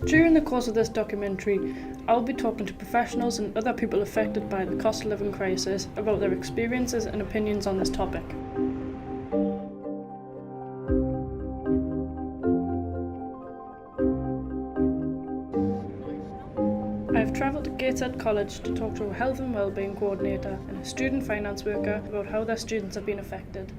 During the course of this documentary, I'll be talking to professionals and other people affected by the cost of living crisis about their experiences and opinions on this topic. I've travelled to Gateshead College to talk to a health and wellbeing coordinator and a student finance worker about how their students have been affected.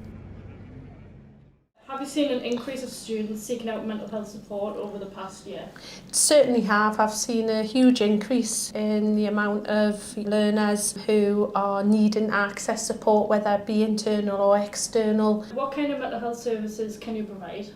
Have you seen an increase of students seeking out mental health support over the past year? Certainly have. I've seen a huge increase in the amount of learners who are needing access support, whether it be internal or external. What kind of mental health services can you provide?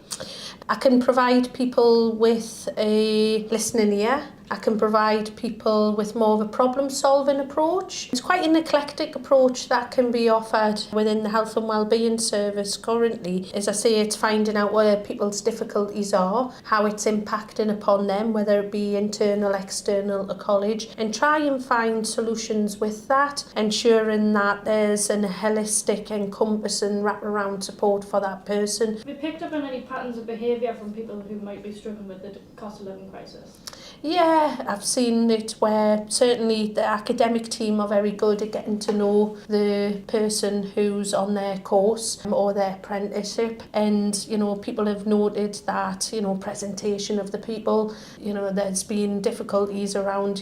I can provide people with a listening ear. I can provide people with more of a problem-solving approach. It's quite an eclectic approach that can be offered within the health and wellbeing service currently. As I say, it's finding out where people's difficulties are, how it's impacting upon them, whether it be internal, external or college, and try and find solutions with that, ensuring that there's a holistic, encompassing, wraparound support for that person. Have you picked up on any patterns of behaviour from people who might be struggling with the cost of living crisis? Yeah, I've seen it where certainly the academic team are very good at getting to know the person who's on their course or their apprenticeship, and people have noted that presentation of the people, there's been difficulties around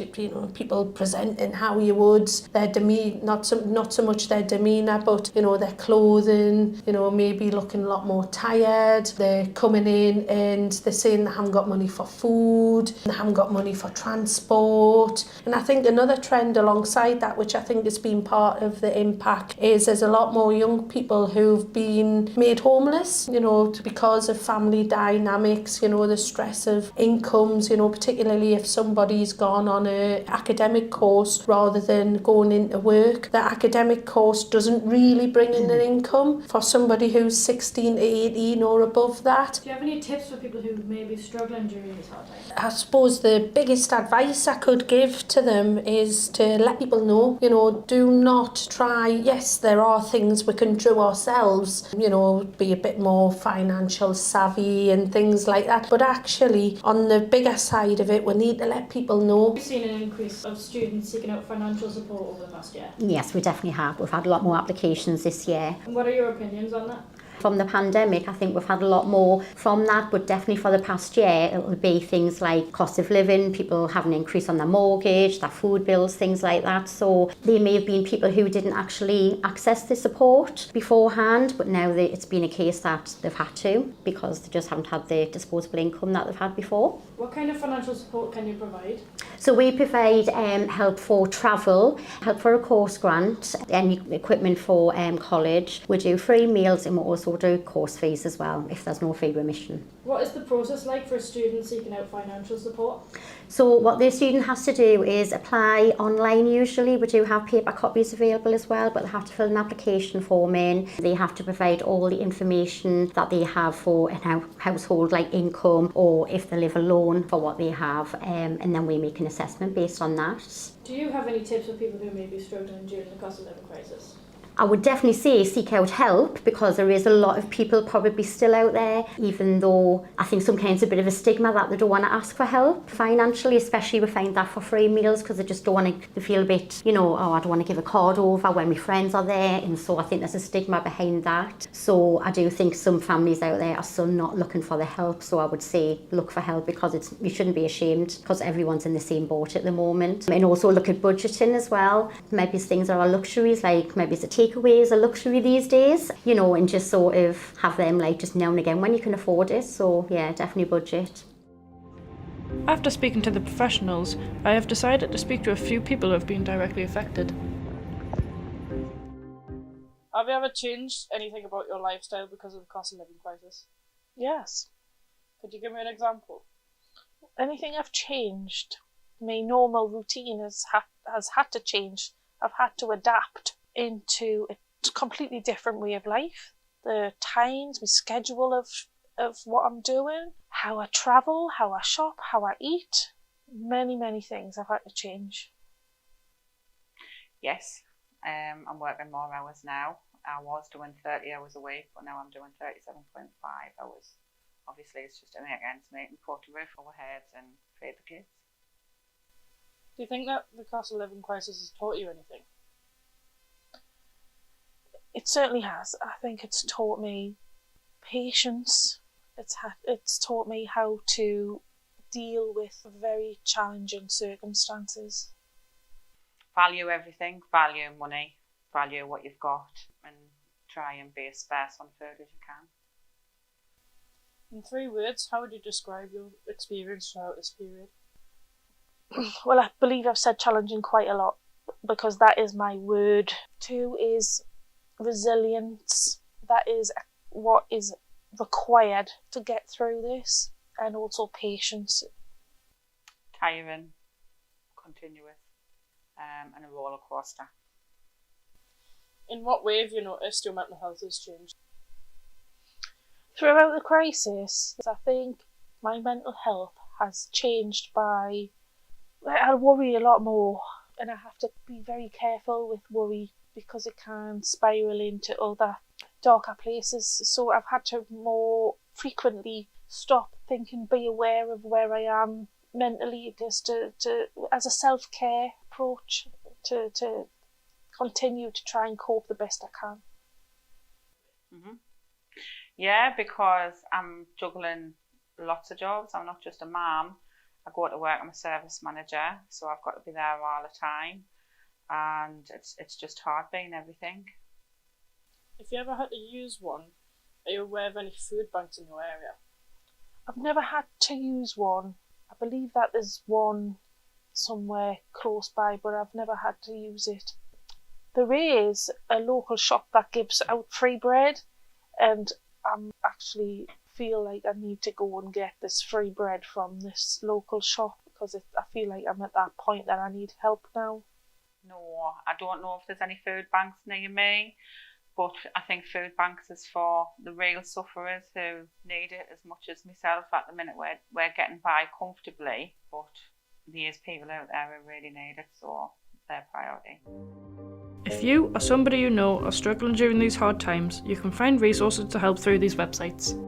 people presenting how you would, their demeanour, not so much their demeanour, but their clothing, maybe looking a lot more tired. They're coming in and they're saying they haven't got money for food, they haven't got money for transport. And I think another trend alongside that, which I think has been part of the impact, is there's a lot more young people who've been made homeless, because of family dynamics, the stress of incomes, particularly if somebody's gone on an academic course rather than going into work. The academic course doesn't really bring in an income for somebody who's 16 to 18 or above that. Do you have any tips for people who may be struggling during these hard times? I suppose the biggest advice I could give to them is to let people know, do not try. Yes, there are things we can do ourselves, be a bit more financial savvy and things like that. But actually, on the bigger side of it, we need to let people know. Have you seen an increase of students seeking out financial support over the past year? Yes, we definitely have. We've had a lot more applications this year. And what are your opinions on that? From the pandemic, I think we've had a lot more from that, but definitely for the past year, it'll be things like cost of living, people having an increase on their mortgage, their food bills, things like that. So there may have been people who didn't actually access the support beforehand, but now it's been a case that they've had to because they just haven't had the disposable income that they've had before. What kind of financial support can you provide? So we provide help for travel, help for a course grant, any equipment for college. We do free meals and we also do course fees as well if there's no fee remission. What is the process like for a student seeking out financial support? So what the student has to do is apply online usually. We do have paper copies available as well, but they have to fill an application form in. They have to provide all the information that they have for a household, like income, or if they live alone for what they have, and then we make an assessment based on that. Do you have any tips for people who may be struggling during the cost of living crisis? I would definitely say seek out help because there is a lot of people probably still out there, even though I think sometimes a bit of a stigma that they don't want to ask for help financially, especially we find that for free meals because they just don't want to feel a bit, oh, I don't want to give a card over when my friends are there, and so I think there's a stigma behind that. So I do think some families out there are still not looking for the help, so I would say look for help because you shouldn't be ashamed because everyone's in the same boat at the moment. And also look at budgeting as well. Maybe things that are luxuries, like maybe it's a takeaways a luxury these days, and just sort of have them like just now and again when you can afford it. So yeah, definitely budget. After speaking to the professionals, I have decided to speak to a few people who have been directly affected. Have you ever changed anything about your lifestyle because of the cost of living crisis? Yes. Could you give me an example? Anything I've changed, my normal routine has had to change. I've had to adapt into a completely different way of life. The times, my schedule of what I'm doing, how I travel, how I shop, how I eat. Many, many things I've had to change. Yes, I'm working more hours now. I was doing 30 hours a week, but now I'm doing 37.5 hours obviously it's just to make ends meet and put a roof over heads and feed the kids. Do you think that the cost of living crisis has taught you anything? It certainly has. I think it's taught me patience. It's taught me how to deal with very challenging circumstances. Value everything, value money, value what you've got, and try and be as sparse on food as you can. In 3 words, how would you describe your experience throughout this period? Well, I believe I've said challenging quite a lot because that is my word. 2 is resilience. That is what is required to get through this, and also patience. Tiring, continuous, and a roller coaster. In what way have you noticed your mental health has changed? Throughout the crisis, I think my mental health has changed by I worry a lot more, and I have to be very careful with worry because it can spiral into other darker places. So I've had to more frequently stop, think and be aware of where I am mentally, just to as a self-care approach to continue to try and cope the best I can. Mm-hmm. Yeah, because I'm juggling lots of jobs. I'm not just a mum. I go to work, I'm a service manager, so I've got to be there all the time, and it's just hard being everything. If you ever had to use one, are you aware of any food banks in your area? I've never had to use one. I believe that there's one somewhere close by, but I've never had to use it. There is a local shop that gives out free bread, and I'm actually feel like I need to go and get this free bread from this local shop because I feel like I'm at that point that I need help now. No, I don't know if there's any food banks near me, but I think food banks is for the real sufferers who need it as much as myself. At the minute we're getting by comfortably, but there's people out there who really need it, so it's their priority. If you or somebody you know are struggling during these hard times, you can find resources to help through these websites.